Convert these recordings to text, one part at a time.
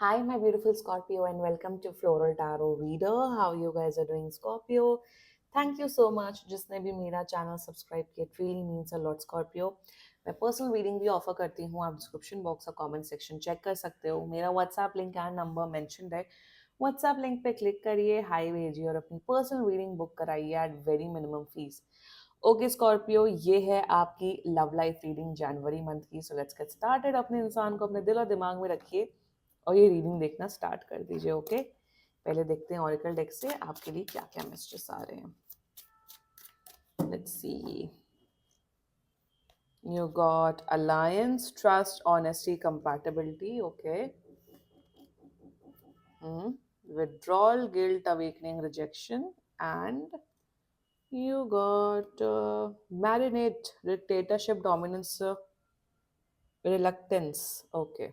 Hi, my beautiful Scorpio, and welcome to Floral Tarot Reader. How you guys are doing, Scorpio? Thank you so much. जिसने भी मेरा channel subscribe किया, it really means a lot, Scorpio. मैं personal reading भी offer करती हूँ. आप description box और कमेंट सेक्शन चेक कर सकते हो. मेरा WhatsApp link and number mentioned है. व्हाट्सएप लिंक पे क्लिक करिए, हाई भेजिए और अपनी पर्सनल रीडिंग बुक कराइए at very minimum fees. Okay Scorpio, ये है आपकी love life reading January month की. So let's get started. अपने इंसान को अपने दिल और दिमाग में रखिए और ये रीडिंग देखना स्टार्ट कर दीजिए. ओके, पहले देखते हैं ऑरिकल डेक से आपके लिए क्या क्या मैसेजेस आ रहे हैं. Let's see. You got alliance, trust, honesty, compatibility. Okay. Withdrawal, guilt, awakening, rejection, and you got marinate, dictatorship, dominance, reluctance. Okay.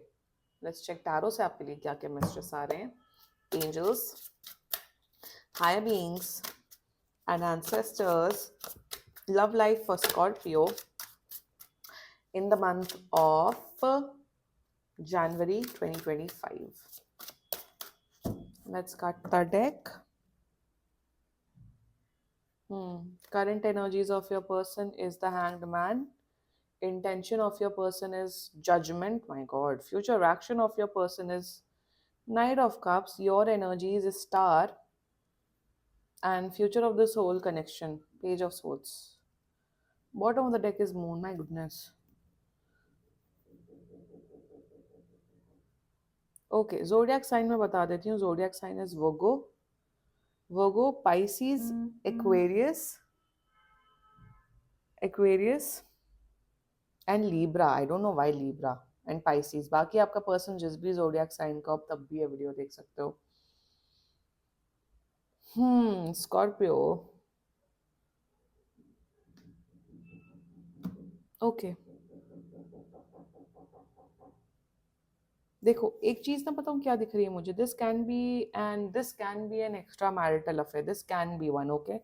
Let's check tarot से आपके लिए क्या क्या मैसेजेस आ रहे हैं. Angels, higher beings, and ancestors. Love life for Scorpio in the month of January 2025. Let's cut the deck. Current energies of your person is the Hanged Man. Intention of your person is Judgment. My God. Future action of your person is Knight of Cups. Your energy is Star. And future of the soul connection, Page of Swords. Bottom of the deck is Moon. My goodness. Okay, zodiac sign में बता देती हूँ. Zodiac sign is Virgo, Pisces, Aquarius and Libra. I don't know why Libra and Pisces. बाकी आपका person जिस भी zodiac sign का, आप तब भी ये वीडियो देख सकते हो. स्कॉर्पियो. ओके, देखो एक चीज ना बताऊं क्या दिख रही है मुझे. This can be an extra marital affair. This can B one. Okay,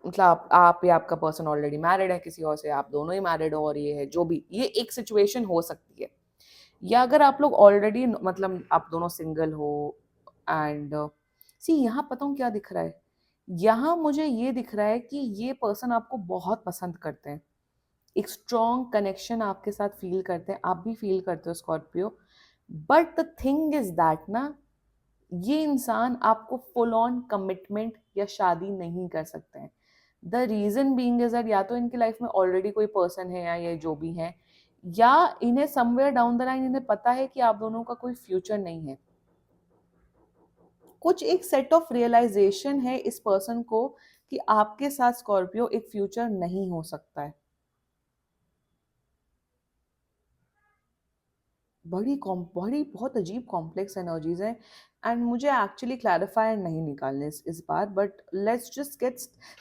मतलब आप या आपका पर्सन ऑलरेडी मैरिड है किसी और से, आप दोनों ही मैरिड हो, और ये है जो भी, ये एक सिचुएशन हो सकती है. या अगर आप लोग ऑलरेडी, मतलब आप दोनों सिंगल हो. एंड सी, यहाँ पता हूँ क्या दिख रहा है. यहाँ मुझे ये दिख रहा है कि ये पर्सन आपको बहुत पसंद करते हैं. एक स्ट्रॉन्ग कनेक्शन आपके साथ फील करते हैं. आप भी फील करते हो Scorpio. But the thing is that ना, ये इंसान आपको फुल ऑन कमिटमेंट या शादी नहीं कर सकते हैं. The reason being is that या तो इनकी लाइफ में ऑलरेडी कोई पर्सन है, या ये जो भी है, या इन्हें समवेयर डाउन द लाइन इन्हें पता है कि आप दोनों का कोई फ्यूचर नहीं है. कुछ एक सेट ऑफ रियलाइजेशन है इस पर्सन को कि आपके साथ स्कॉर्पियो एक फ्यूचर नहीं हो सकता है. बड़ी बहुत अजीब कॉम्प्लेक्स एनर्जीज हैं. एंड मुझे एक्चुअली क्लैरिफायर नहीं निकालने इस बार, but let's just get.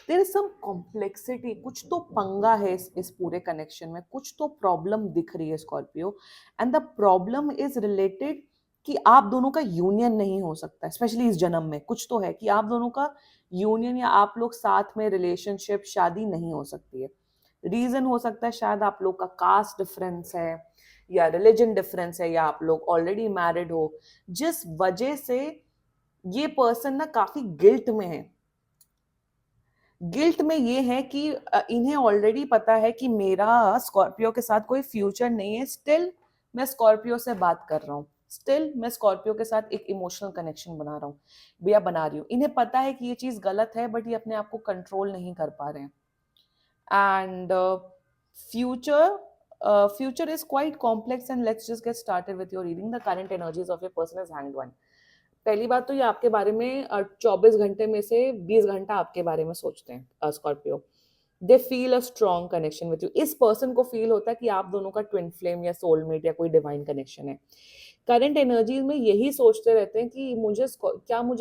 There is some complexity. कुछ तो पंगा है इस पूरे कनेक्शन में. कुछ तो प्रॉब्लम दिख रही है Scorpio. And the problem is related कि आप दोनों का यूनियन नहीं हो सकता, स्पेशली इस जन्म में. कुछ तो है कि आप दोनों का यूनियन, या आप लोग साथ में रिलेशनशिप, शादी नहीं हो सकती है. रीजन हो सकता है शायद आप लोग का कास्ट डिफरेंस है, या रिलीजन डिफरेंस है, या आप लोग ऑलरेडी मैरिड हो, जिस वजह से ये पर्सन ना काफी गिल्ट में है. गिल्ट में ये है कि इन्हें ऑलरेडी पता है कि मेरा स्कॉर्पियो के साथ कोई फ्यूचर नहीं है. स्टिल मैं स्कॉर्पियो से बात कर रहा हूँ. स्टिल मैं स्कॉर्पियो के साथ एक इमोशनल कनेक्शन बना रहा हूँ, या बना रही हूँ. इन्हें पता है कि ये चीज गलत है, बट ये अपने आप को कंट्रोल नहीं कर पा रहे हैं. And future is quite complex. And let's just get started with your reading. The current energies of your person is Hanged One. पहली बात तो ये आपके बारे में 24 घंटे में से 20 घंटा आपके बारे में सोचते हैं Scorpio. They feel a strong connection with you. इस पर्सन को फील होता है कि आप दोनों का ट्विन फ्लेम या सोलमेट या कोई डिवाइन कनेक्शन है. करंट एनर्जीज में यही सोचते रहते हैं कि मुझे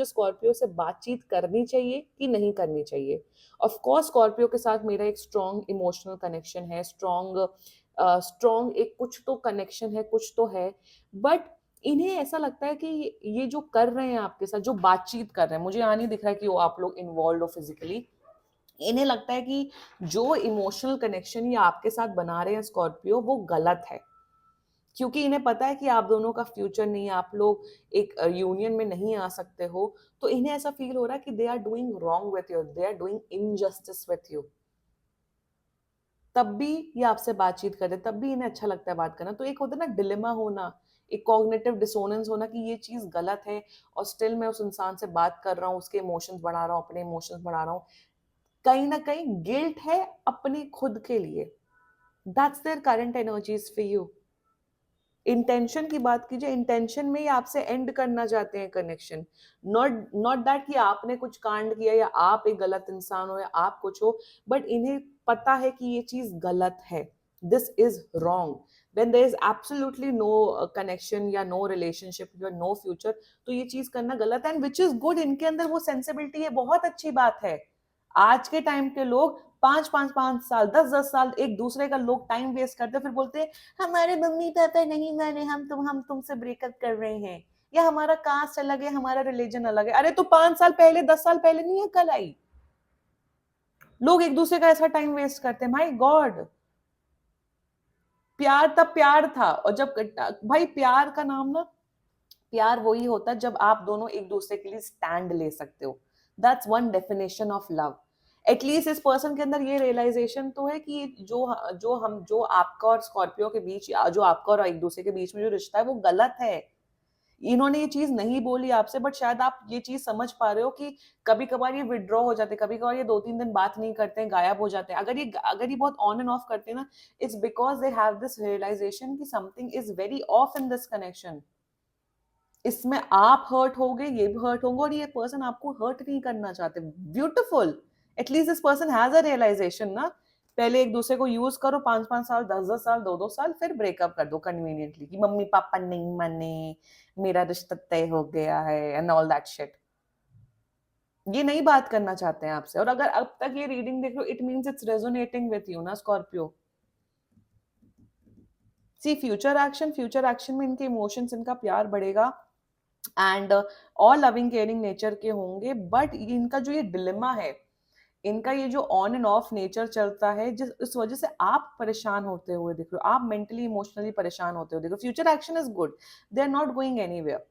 स्कॉर्पियो से बातचीत करनी चाहिए कि नहीं करनी चाहिए. ऑफ कोर्स स्कॉर्पियो के साथ मेरा एक स्ट्रॉन्ग इमोशनल कनेक्शन है. स्ट्रॉन्ग एक कुछ तो कनेक्शन है, कुछ तो है. बट इन्हें ऐसा लगता है कि ये जो कर रहे हैं आपके साथ, जो बातचीत कर रहे हैं, मुझे यहाँ नहीं दिख रहा है कि वो आप लोग इन्वॉल्व हो फिजिकली. इन्हें लगता है कि जो इमोशनल कनेक्शन ये आपके साथ बना रहे हैं स्कॉर्पियो, वो गलत है. क्योंकि इन्हें पता है कि आप दोनों का फ्यूचर नहीं है, आप लोग एक यूनियन में नहीं आ सकते हो, तो इन्हें ऐसा फील हो रहा है कि they are doing wrong with you, they are doing injustice with you. तब भी ये आपसे बातचीत करे, तब भी इन्हें अच्छा लगता है बात करना। तो एक होता है ना डिलेमा होना, एक कॉग्निटिव डिसोनेंस होना कि ये चीज गलत है और स्टिल मैं उस इंसान से बात कर रहा हूँ, उसके इमोशंस बढ़ा रहा हूँ, अपने इमोशंस बढ़ा रहा हूँ। कहीं ना कहीं गिल्ट है अपने खुद के लिए। That's their current energies for you. Intention की बात कीजिए, इंटेंशन में ही आपसे एंड करना चाहते हैं कनेक्शन। नॉट नॉट दैट कि आपने कुछ कांड किया या आप एक गलत इंसान हो या आप कुछ हो, बट इन्हें पता है कि ये चीज गलत है, this is wrong. when there is absolutely no connection या no relationship या no future, तो ये चीज करना गलत है, एंड विच इज गुड। इनके अंदर वो सेंसिबिलिटी है, बहुत अच्छी बात है। आज के टाइम के लोग 5-5 साल 10-10 साल एक दूसरे का लोग टाइम वेस्ट करते, फिर बोलते हैं हमारे मम्मी पापा नहीं माने, हम तुमसे ब्रेकअप कर रहे हैं, या हमारा कास्ट अलग है, हमारा रिलीजन अलग है। अरे तो 5 साल पहले 10 साल पहले नहीं है, कल आई। लोग एक दूसरे का ऐसा टाइम वेस्ट करते हैं, माय गॉड। प्यार तब प्यार था, और जब भाई प्यार का नाम ना, प्यार वही होता है जब आप दोनों एक दूसरे के लिए स्टैंड ले सकते हो। That's one definition of love. At least इस पर्सन के अंदर ये रियलाइजेशन तो है कि जो आपका और स्कॉर्पियो के बीच, जो आपका और एक दूसरे के बीच में जो रिश्ता है वो गलत है। इन्होंने ये चीज नहीं बोली आपसे, बट शायद आप ये चीज समझ पा रहे हो कि कभी कभार ये विड्रॉ हो जाते, कभी कभार ये 2-3 दिन बात नहीं करते हैं, गायब हो जाते हैं। अगर ये बहुत ऑन एंड ऑफ करते हैं ना, it's because they have this realisation कि something is very off in this connection. इसमें आप हर्ट होगे, ये भी हर्ट होंगे, और ये पर्सन आपको हर्ट नहीं करना चाहते। Beautiful. At least this person has a realisation ना। पहले एक दूसरे को यूज करो 5-5 साल 10-10 साल 2-2 साल, फिर ब्रेकअप कर दो कन्वीनियंटली कि मम्मी पापा नहीं माने, मेरा रिश्ता तय हो गया है एंड ऑल दैट शिट। ये नहीं बात करना चाहते हैं आपसे। और अगर अब तक ये रीडिंग देख लो, it means it's resonating with you ना स्कॉर्पियो। सी फ्यूचर एक्शन में इनके इमोशंस, इनका प्यार बढ़ेगा, एंड और लविंग केयरिंग नेचर के होंगे। बट इनका जो ये डिलेमा है, इनका ये जो ऑन एंड ऑफ नेचर चलता है, जिस इस वजह से आप परेशान होते हुए दिख रहे हो, आप मेंटली इमोशनली परेशान होते हुए दिख रहे हो। Future action is good, they are not going anywhere.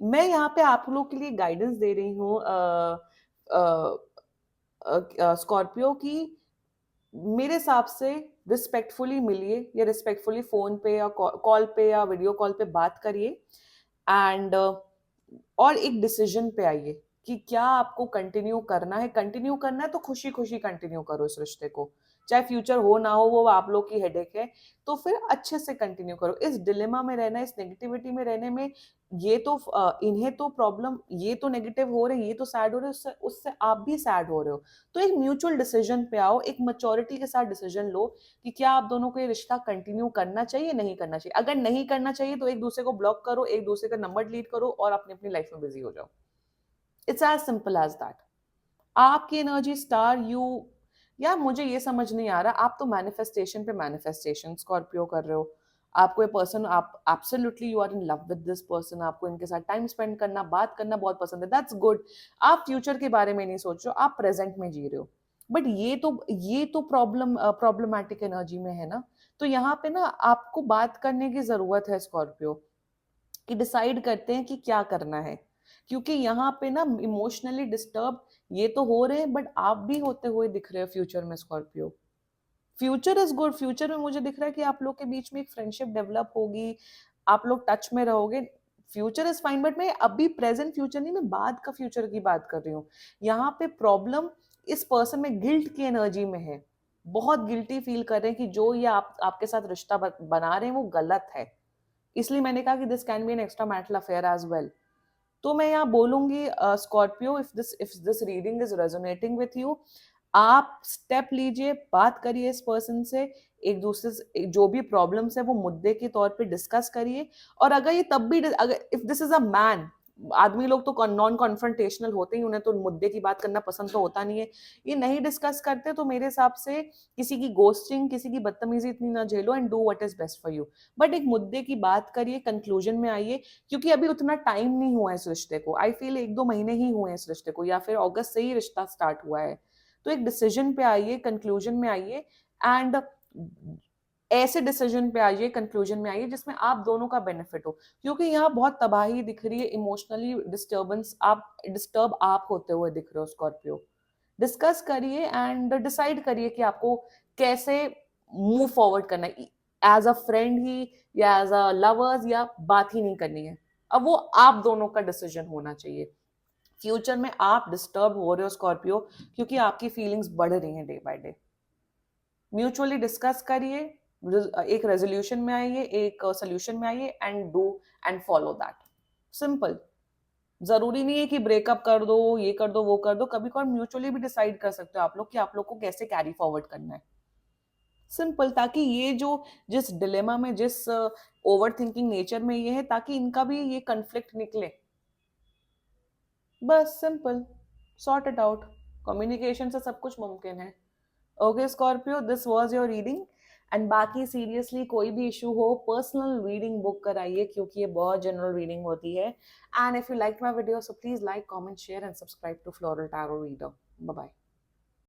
मैं यहाँ पे आप लोग के लिए गाइडेंस दे रही हूँ स्कॉर्पियो की। मेरे हिसाब से रिस्पेक्टफुली मिलिए, या रिस्पेक्टफुली फोन पे या कॉल पे या वीडियो कॉल पे बात करिए, एंड और एक डिसीजन पे आइए कि क्या आपको कंटिन्यू करना है। कंटिन्यू करना है तो खुशी खुशी कंटिन्यू करो इस रिश्ते को, चाहे फ्यूचर हो ना हो, वो आप लोग की हेडेक है। तो फिर अच्छे से कंटिन्यू करो। इस डिलेमा में रहना, इस नेगेटिविटी में रहने में, ये तो इन्हें तो प्रॉब्लम, ये तो नेगेटिव हो रहे हैं, ये तो सैड हो रहे हैं, उससे उससे आप भी सैड हो रहे हो। तो एक म्यूचुअल डिसीजन पे आओ, एक मैच्योरिटी के साथ डिसीजन लो कि क्या आप दोनों को ये रिश्ता कंटिन्यू करना चाहिए, नहीं करना चाहिए। अगर नहीं करना चाहिए तो एक दूसरे को ब्लॉक करो, एक दूसरे का नंबर डिलीट करो और अपनी अपनी लाइफ में बिजी हो जाओ। It's as simple as that. आपकी एनर्जी स्टार यू, यार मुझे ये समझ नहीं आ रहा, आप तो मैनिफेस्टेशन पे मैनिफेस्टेशन स्कॉर्पियो कर रहे हो। आपको ये पर्सन, आप absolutely you are in love with this person, आपको इनके साथ टाइम स्पेंड करना, बात करना बहुत पसंद है, दैट्स गुड। आप फ्यूचर के बारे में नहीं सोच रहे हो, आप प्रेजेंट में जी रहे हो। बट ये तो प्रॉब्लमैटिक एनर्जी में है ना। तो यहाँ पे ना आपको बात करने की जरूरत है स्कॉर्पियो, कि डिसाइड करते हैं कि क्या करना है। क्योंकि यहाँ पे ना इमोशनली डिस्टर्ब ये तो हो रहे हैं, बट आप भी होते हुए दिख रहे हो फ्यूचर में Scorpio. Future is good. Future में मुझे दिख रहा है कि आप लोग के बीच में एक फ्रेंडशिप डेवलप होगी, आप लोग टच में रहोगे। फ्यूचर इज फाइन, बट मैं अभी प्रेजेंट फ्यूचर नहीं, मैं बाद का फ्यूचर की बात कर रही हूँ। यहाँ पे प्रॉब्लम इस पर्सन में गिल्ट की एनर्जी में है। बहुत गिल्टी फील कर रहे हैं कि जो ये आपके साथ रिश्ता बना रहे हैं वो गलत है। इसलिए मैंने कहा कि this can be an extra marital affair as well. तो मैं यहाँ बोलूंगी Scorpio, if this reading is resonating with you, आप स्टेप लीजिए, बात करिए इस पर्सन से, एक दूसरे से जो भी प्रॉब्लम्स है वो मुद्दे के तौर पे डिस्कस करिए। और अगर ये तब भी, अगर if this is a man, आदमी लोग तो नॉन कॉन्फ्रंटेशनल होते ही, उन्हें तो मुद्दे की बात करना पसंद तो होता नहीं है। ये नहीं डिस्कस करते तो मेरे हिसाब से किसी की गोस्टिंग, किसी की बदतमीजी इतनी ना झेलो, and do what is best for you. But एक मुद्दे की बात करिए, कंक्लूजन में आइए। क्योंकि अभी उतना टाइम नहीं हुआ है इस रिश्ते को, आई फील 1-2 महीने ही हुए हैं इस रिश्ते को, या फिर अगस्त से ही रिश्ता स्टार्ट हुआ है। तो एक डिसीजन पे आइए, कंक्लूजन में आइए, एंड ऐसे डिसीजन पे आइए, कंक्लूजन में आइए जिसमें आप दोनों का बेनिफिट हो, क्योंकि यहाँ बहुत तबाही दिख रही है, इमोशनली डिस्टर्बेंस, आप डिस्टर्ब आप होते हुए दिख रहे हो स्कॉर्पियो। डिस्कस करिए एंड डिसाइड करिए कि आपको कैसे मूव फॉरवर्ड करना है, एज अ फ्रेंड ही या एज अ लवर्स, या बात ही नहीं करनी है। अब वो आप दोनों का डिसीजन होना चाहिए। फ्यूचर में आप डिस्टर्ब हो रहे हो स्कॉर्पियो, क्योंकि आपकी फीलिंग्स बढ़ रही हैं day by day. Mutually discuss करिए, एक रेजोल्यूशन में आइए, एक सोल्यूशन में आइए and do and follow that. Simple. जरूरी नहीं है कि ब्रेकअप कर दो, ये कर दो, वो कर दो, कभी कभार म्यूचुअली भी डिसाइड कर सकते हो आप लोग कि आप लोग को कैसे कैरी फॉरवर्ड करना है। सिंपल, ताकि ये जो जिस डिलेमा में, जिस ओवर थिंकिंग नेचर में ये है, ताकि इनका भी ये कन्फ्लिक्ट निकले। बस simple, sort it out. Communication से सब कुछ मुमकिन है। Okay Scorpio, this was your reading. And बाकी सीरियसली कोई भी इशू हो, पर्सनल रीडिंग बुक कराइए, क्योंकि ये बहुत जनरल रीडिंग होती है। And if you like my video, so please like, comment, share and subscribe to floral tarot reader. Bye bye.